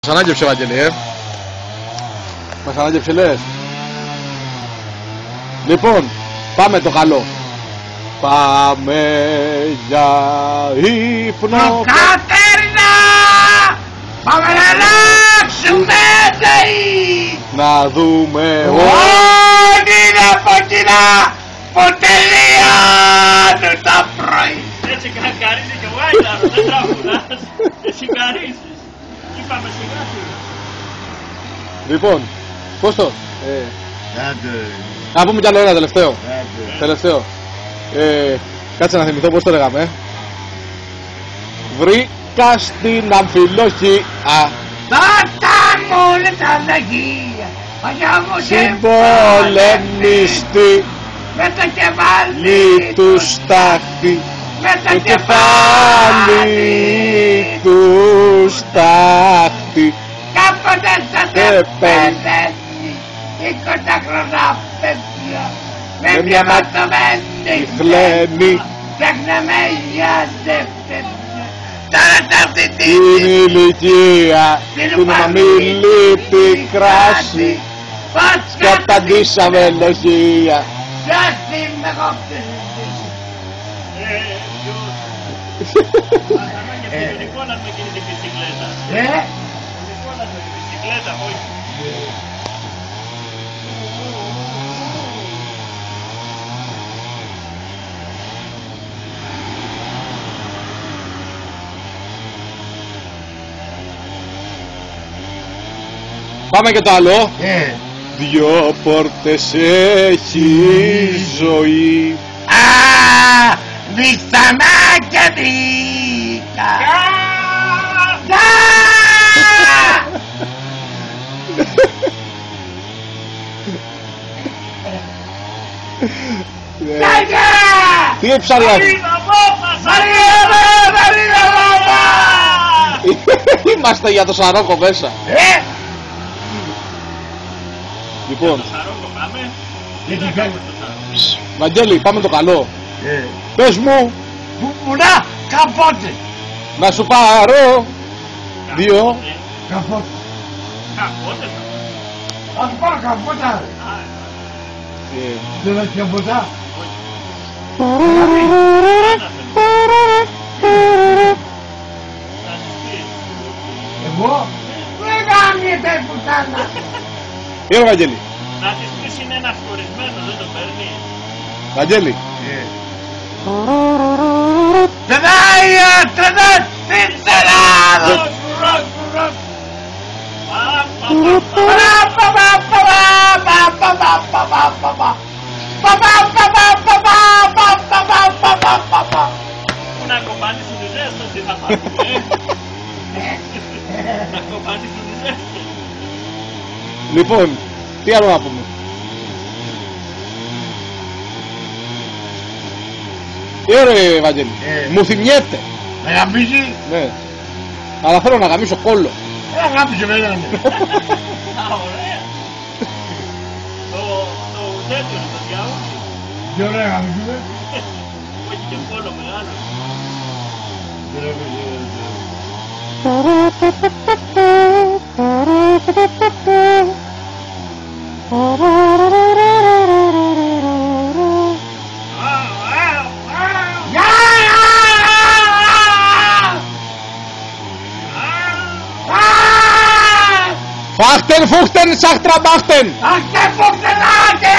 Μας ανάγκεψε, Βαγγέλη, Μας ανάγκεψε, λες. Λοιπόν, πάμε το καλό. Πάμε για ύπνο. Κατέρινα! Πάμε να αλλάξουμε ΔΕΗ! Να δούμε όνειρα από κοινά που τελειώνουν το πρωί. Έτσι καρίζει και ο Άιταρος, δεν τραγουδάς. Εσύ καρίζεις. Είπαμε σιγά σιγά. Λοιπόν, πώς το... Να πούμε κι άλλο ένα τελευταίο. Τελευταίο. Κάτσε να θυμηθώ πώς το λέγαμε. Βρήκα στην αμφιλοχία Τότα μου είναι τα λαγεία, παλιά μου συμπολεμιστή με το κεφάλι λί του στάχτη. με Το κεφάλι του στάχτη. κάποτε θα σε παιδεύει 20 χρονά παιδιά με μια ματωμένη Χλέμη φτιάχναμε για δεύτερη. Τώρα σε αυτή την την ηλικία του να μην λείπει κράση. πώς Καταντήσαμε λογία. ποιος είμαι εγώ πτυσής. Και τον εικόνα με εκείνη την μπισικλέτα. Τον εικόνα με την μπισικλέτα, όχι. Πάμε και το άλλο. Δυο πόρτες έχει η ζωή. Βυθαμά και βρήκα. Τι ψάρια. Είμαστε για το Σαρόκο μέσα. Λοιπόν, Σαρόκο πάμε. Βαγγέλη, πάμε το καλό. Πες μου Πουλά καπότε. να σου πάρω δύο. Καπότε. Καπότε θα Ας πάρω καπότα. Δεν έχει καπότα. Εγώ δεν γάμιεται πουτάνα. Έλα, Βαγγέλη. Να της πεις είναι ένας χωρισμένος, δεν το παίρνει. Βαγγέλη. Τρεδάγια, τρεδάγια, στην Ελλάδα. Να κοπάνεις τους ζέστος, τι θα πάρουμε. Να κοπάνεις τους ζέστος. Λοιπόν, τι άλλο να πούμε. Ρε Βαγγέλη, μου θυμιέται. Με γαμίζει. Ναι. Αλλά θέλω να γαμίσω κόλλο. Γάμισε με έναν. Α, ωραία. Το τέτοιο είναι το διάολο. Τι ωραία γαμίζουμε. Όχι και κόλλο μεγάλο. Φάχτεν, φούχτεν, σάχτρα μπάχτεν. Αχ και φούχτεν, άχτε,